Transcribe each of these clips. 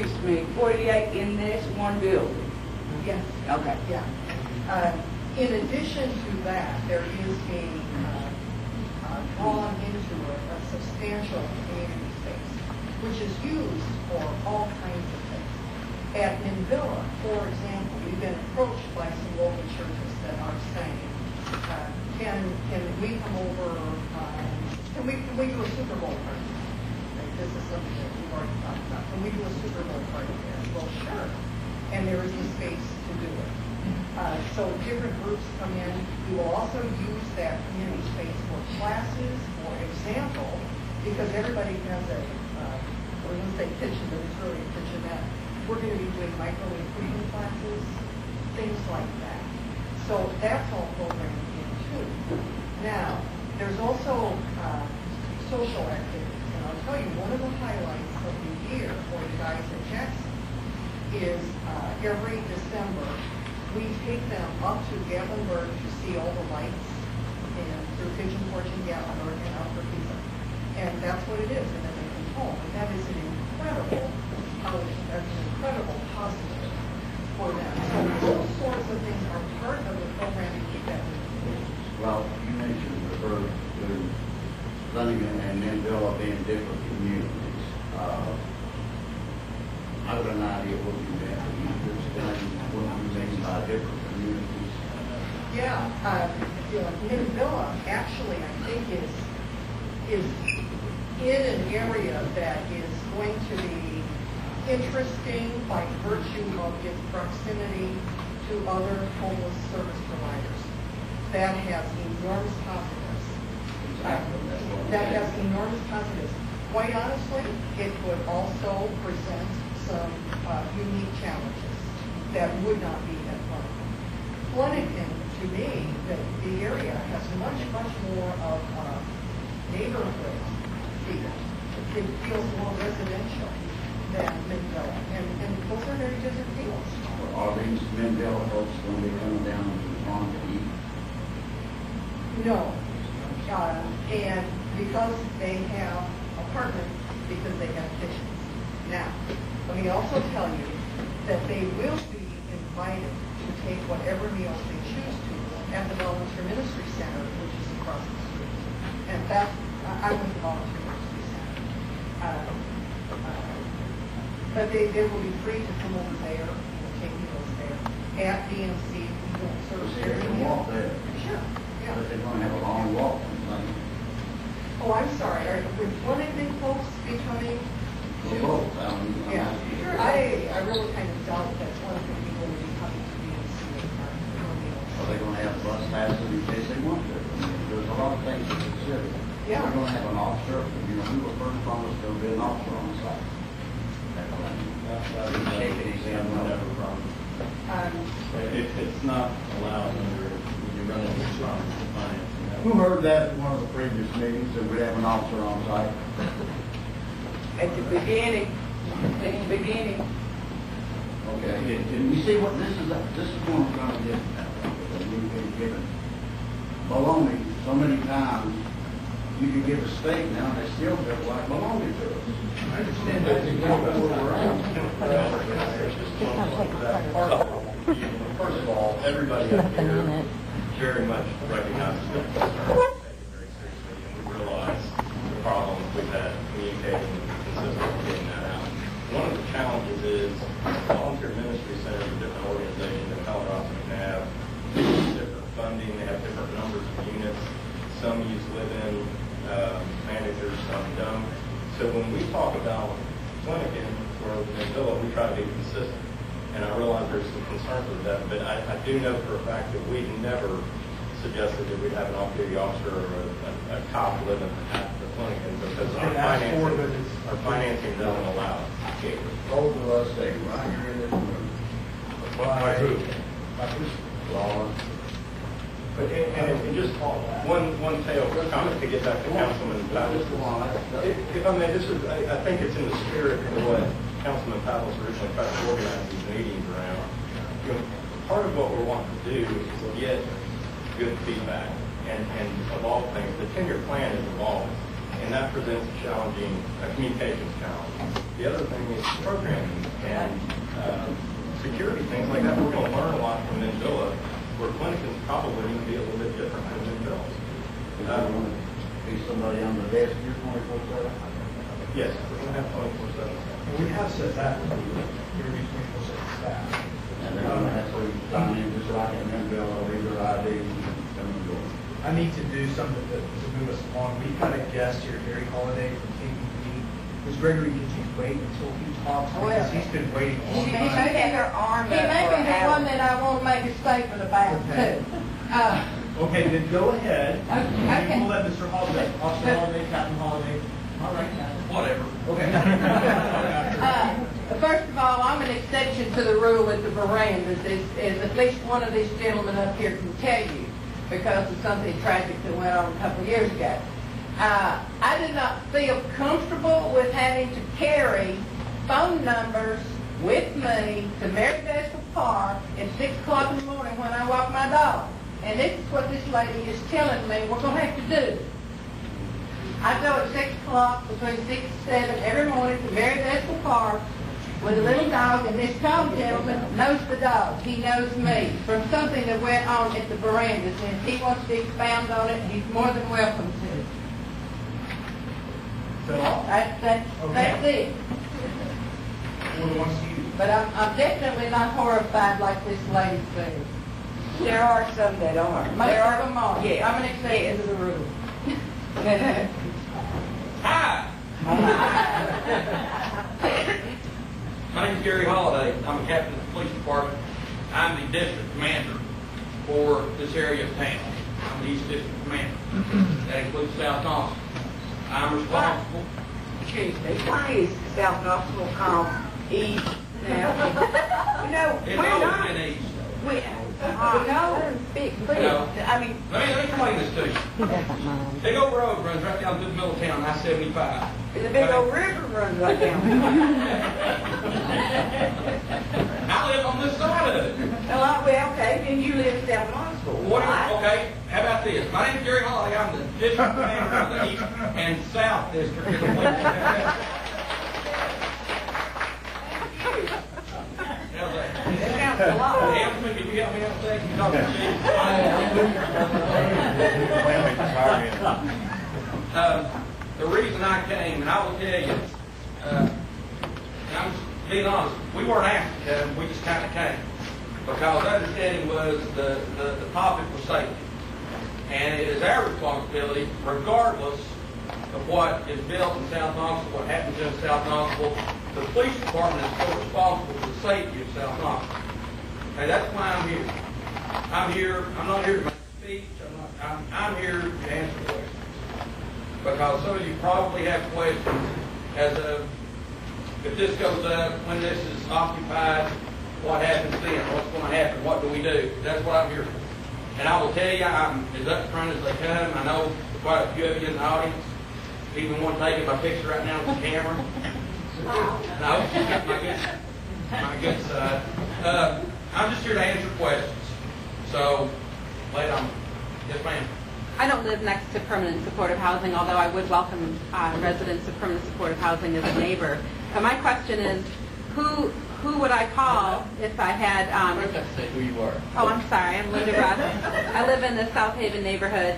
excuse me, 48 in this one building? Yes. Okay. Yeah. In addition to that, there is being drawn into a substantial community space, which is used for all kinds of things. At Minvilla, for example, we've been approached by some local churches that are saying, can we come over, can we do a Super Bowl party? Like, this is something that we've already talked about. Can we do a Super Bowl party there? Well, sure. And there is a space to do it. So different groups come in. We will also use that community space for classes, for example, because everybody has a, we're going to say kitchen, but it's really a kitchenette. We're going to be doing microwave cooking classes, things like that. So that's all programmed in too. Now, there's also social activities. And I'll tell you, one of the highlights of the year for the guys at Jackson is every December, we take them up to Gatlinburg to see all the lights and through Pigeon Forge and Gatlinburg and out for pizza. And that's what it is, and then they come home. And that is an incredible positive for them. So those sorts of things are part of the programming that we do. Well, you mentioned refer to Flenniken and Minvilla being different communities. I have an idea what you meant. Can you explain what you mean by different communities? Yeah, Minvilla actually, I think, is in an area that is going to be interesting by virtue of its proximity to other homeless service providers. That has enormous positives. That has enormous positives. Quite honestly, it could also present some unique challenges that would not be at Flenniken. Flenniken, to me, the area has much more of neighborhood feel. It feels more residential than Minvilla, and those are very different feels. Are these Minvilla folks going to be coming down on to eat? No. And because they have apartments, because they have kitchens. Now, let me also tell you that they will be invited to take whatever meals they choose to at the Volunteer Ministry Center, which is across the street. And that, I went to the Volunteer Ministry Center. But they will be free to come over there and take meals there. At DMC, we don't serve They can walk there. Sure, yeah. But they're going to have a long walk. Oh, I'm sorry. Would Flenniken folks be coming to? Both. Yeah. I really kind of doubt that Flenniken people would be coming to DMC for meals. Are they going to have bus passes in case they want to? I mean, there's a lot of things to consider. Yeah. We're going to have an officer. You know, we were first promised there will be an officer on the site. Shaking his head, whatever problem. It's not allowed under, when you run into strong compliance. Who heard that at one of the previous meetings that we have an officer on site? At the beginning. Okay. And you see what this is what I'm trying to get at. Because we've been given baloney so many times. You can give a steak now, and they still feel like baloney to us. I understand that. First of all, everybody up here very much recognizes that we're taking it very seriously, and we realize the problems we've had communicating and consistently getting that out. One of the challenges is volunteer ministry centers are different organizations in Colorado can have different funding, they have different numbers of units. Some use live-in managers, some don't. So when we talk about Flenniken or Minvilla, we try to be consistent. And I realize there's some concerns with that, but I do know for a fact that we never suggested that we'd have an off-duty officer or a cop living at the Flenniken because our financing doesn't allow it. Both of us say, right here in this room. By who? Law. But and just one tail comment to get back to Councilman Pavis. If I may, I think it's in the spirit of what Councilman Pavis originally tried to organize these meetings around. You know, part of what we're wanting to do is get good feedback and of all things, the 10-year plan is evolving, and that presents a challenging communications challenge. The other thing is programming things like that. We're going to learn a lot from Menvilla, where Flenniken's probably going to be a little bit different than Menville. Be somebody on the desk here 24/7? Yes, we're going to have 24/7. We have said that would be your 24/7 staff. And they're gonna have to sign in just like in Menville, or either ID, come and go. I need to do something to move us along. We've got a guest here, Gary Holiday from TYP. Ms. Gregory, could you wait until he talks? Because he's been waiting a long He time. may be her arm He may be the one that I want to make a statement about Okay. too. Okay, then go ahead. Okay. We'll let Mr. Holiday, Officer Holiday, Captain Holiday. All right. Whatever. Okay. First of all, I'm an exception to the rule with the verandas, as at least one of these gentlemen up here can tell you, because of something tragic that went on a couple of years ago. I did not feel comfortable with having to carry phone numbers with me to Marydale Park at 6 o'clock in the morning when I walk my dog. And this is what this lady is telling me we're going to have to do. I go at 6 o'clock, between 6 and 7 every morning to Marydale Park with a little dog, and this tall gentleman knows the dog. He knows me from something that went on at the verandas, and if he wants to expound on it, he's more than welcome to. So, That's it. what wants you? But I'm definitely not horrified like this lady says. There are some that are. Most of them are. Yeah. I'm an exception to the rule. Hi. My name's Gary Holiday. I'm a captain of the police department. I'm the district commander for this area of town. I'm the East District Commander. That includes South Knoxville. I'm responsible. Excuse me, why is South Knoxville called East now? No, It's we're always not. been east. We, no, No. I mean, Let me explain this to you. Big old road runs right down through the middle of town, I-75. the big old river runs right down. I live on this side of it. Well, okay, then you live in South Knoxville. Okay, how about this? My name's Gary Holiday. I'm the district commander of the East and South District of the Police. How's that? That sounds a lot. Councilman, can you help me out with that? Can you talk to me? The reason I came, and I will tell you, and I'm just being honest, we weren't asked, we just kind of came. Because our understanding was the topic was safety. And it is our responsibility, regardless of what is built in South Knoxville, what happens in South Knoxville, the police department is still responsible for the safety of South Knoxville. And that's why I'm here. I'm not here to make a speech, I'm here to answer questions. Because some of you probably have questions as of, if this goes up, when this is occupied, what happens then? What's going to happen? What do we do? That's what I'm here for. And I will tell you, I'm as up front as they come. I know quite a few of you in the audience, even one taking my picture right now with the camera. No, she's got my good side. I'm just here to answer questions. So, wait on. Yes, ma'am. I don't live next to permanent supportive housing, although I would welcome residents of permanent supportive housing as a neighbor. But my question is, who would I call if I had... Say who you are. Oh, I'm sorry. I'm Linda Russ. I live in the South Haven neighborhood.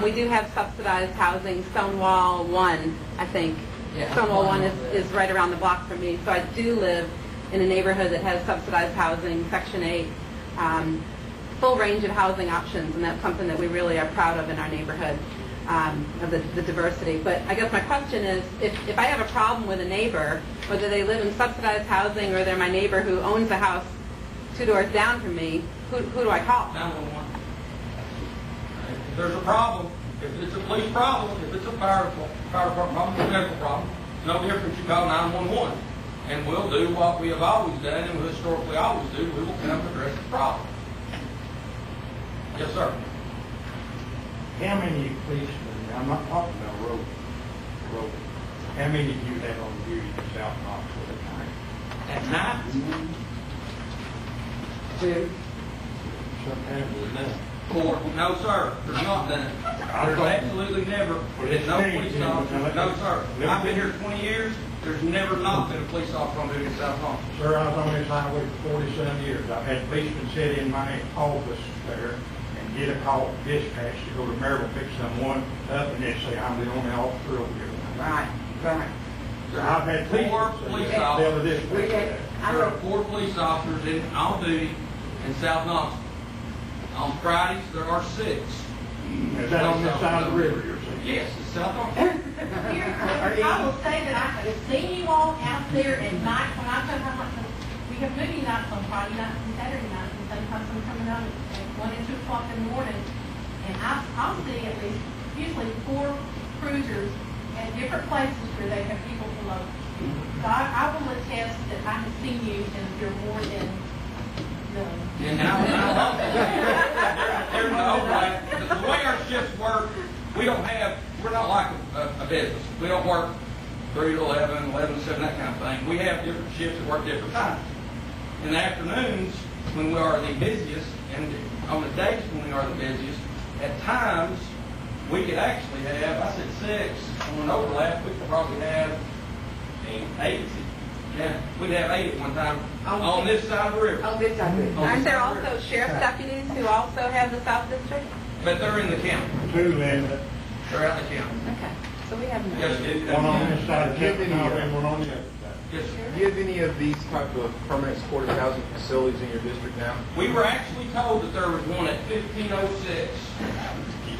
We do have subsidized housing. Stonewall 1, I think. Yeah. Stonewall 1 is right around the block from me. So I do live in a neighborhood that has subsidized housing, Section 8, full range of housing options, and that's something that we really are proud of in our neighborhood, of the diversity. But I guess my question is, if I have a problem with a neighbor, whether they live in subsidized housing or they're my neighbor who owns a house 2 doors down from me, who do I call? 911. If there's a problem, if it's a police problem, if it's a fire department problem, a medical problem, no difference, you call 911. And we'll do what we have always done and we historically always do. We will come and address the problem. Yes, sir. How many policemen, I'm not talking about road, how many do you have on duty in South Knoxville at night? At night? Two. Four. No, sir. There's not none. There's absolutely never. There's no police officer. No, sir. I've been here 20 years. There's never not been a police officer on duty in South Knoxville. Sir, I was on this highway for 47 years. I've had policemen sit in my office there and get a call from dispatch to go to Maryville, pick someone up, and then say, I'm the only officer over here. Right, right. So I've had Four police officers. dispatch. There are 4 police officers on duty in South Knoxville. On Fridays, there are 6. Is that on this side of the river, you're saying? Yes, it's South Knoxville. I will say that I have seen you all out there at night when I come home. We have movie nights on Friday nights and Saturday nights, and sometimes I'm coming out at 1 and 2 o'clock in the morning. And I'll see at least usually 4 cruisers at different places where they have people below. So I will attest that I have seen you and you're more than done. And there's no overlap. The way our shifts work, we're not like a business. We don't work 3 to 11, 11 to 7, that kind of thing. We have different shifts that work different times. In the afternoons, when we are the busiest, and on the days when we are the busiest, at times, we could actually have, I said 6, on an overlap, we could probably have 8. Yeah, we'd have 8 at one time on this side of the river. On this side of it. Aren't there also sheriff's deputies who also have the South District? But they're in the county. 2 then, They're out in the county. Okay, so we have no. Yes, one on this side of Give Kent, any, and one on the other side. yes, sir. Do you have any of these type of permanent supportive housing facilities in your district now? We were actually told that there was one at 1506.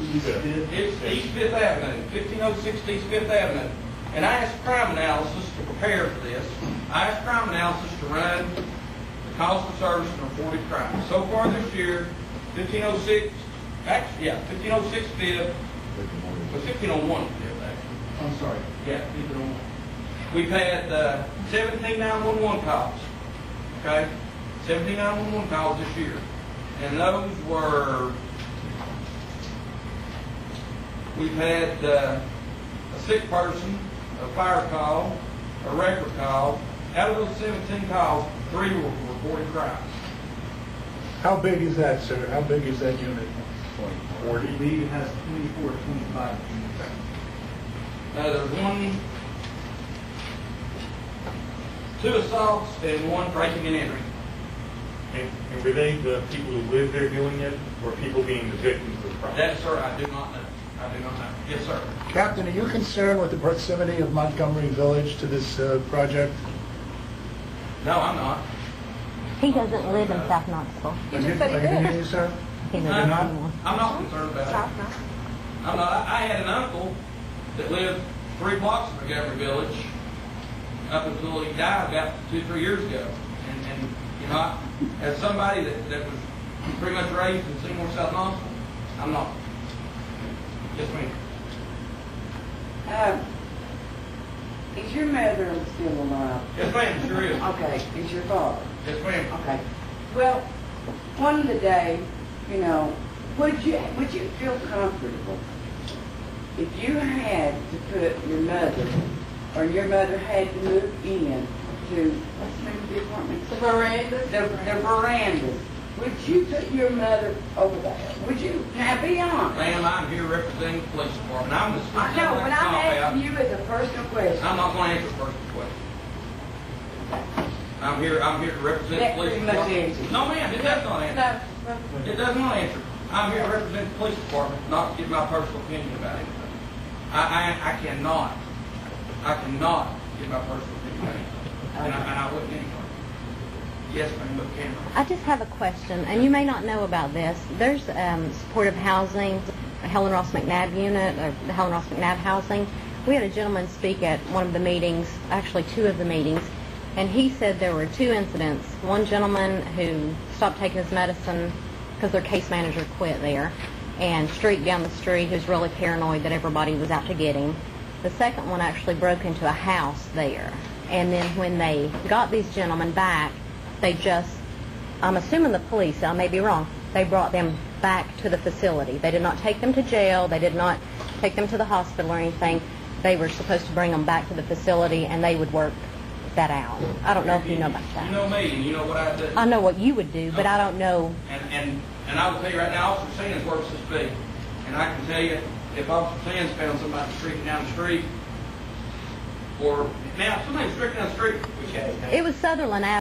It's East 5th Avenue, 1506 East 5th Avenue. And I asked crime analysis to prepare for this. I asked crime analysis to run the cost of service and reported crime. So far this year, 1506, actually, yeah, 1506 5th, but 1501 5th, actually. I'm sorry. Yeah, 1501. We've had 17 911 calls, okay? 17 911 calls this year. And those were, we've had a sick person, a fire call, a record call. Out of those 17 calls, 3 were reported crimes. How big is that, sir? How big is that unit? 40. It has 24 to 25. There's 2 assaults and 1 breaking and entering. And were they the people who lived there doing it, or people being the victims of the crime? That, sir, I do not know. I do not know. Yes, sir. Captain, are you concerned with the proximity of Montgomery Village to this project? No, I'm not. He doesn't live in South Knoxville. You just said he Are you did. kidding me, sir? He lives You're in not? Seymour. I'm not concerned about South it. Knoxville. I'm not. I had an uncle that lived 3 blocks from Montgomery Village up until he died about 2-3 years ago. And you know, as somebody that was pretty much raised in Seymour, South Knoxville, I'm not. Yes, ma'am. Is your mother still alive? Yes, ma'am. Sure is. Okay, is your father? Yes, ma'am. Okay. Well, one of the day, you know, would you feel comfortable if you had to put your mother, or your mother had to move in to, what's the name of the apartment? The veranda? The veranda. Would you put your mother over there? Would you? Now be honest. Ma'am, I'm here representing the police department. I'm the I know, but I'm asking you as a personal question. I'm not going to answer the personal question. I'm here to represent That the police pretty much department. answers. No, ma'am, it does not answer. It does not answer. I'm here to represent the police department, not to give my personal opinion about anything. I cannot give my personal opinion about anything. And I wouldn't anyway. Yes, ma'am, but can I just have a question, and you may not know about this. There's supportive housing, a Helen Ross McNabb unit, or the Helen Ross McNabb housing. We had a gentleman speak at one of the meetings, actually 2 of the meetings, and he said there were 2 incidents. One gentleman who stopped taking his medicine because their case manager quit there, and streaked down the street, who's really paranoid that everybody was out to get him. The second one actually broke into a house there, and then when they got these gentlemen back, they just, I'm assuming the police, I may be wrong, they brought them back to the facility. They did not take them to jail. They did not take them to the hospital or anything. They were supposed to bring them back to the facility, and they would work that out. I don't know if you know about that. You know me, and you know what I do. I know what you would do, but I don't know. And I will tell you right now, Officer Sands works this big. And I can tell you, if Officer Sands found somebody streaking down the street, or Now, if somebody's stricken down the street, we can't. It was Sutherland Avenue.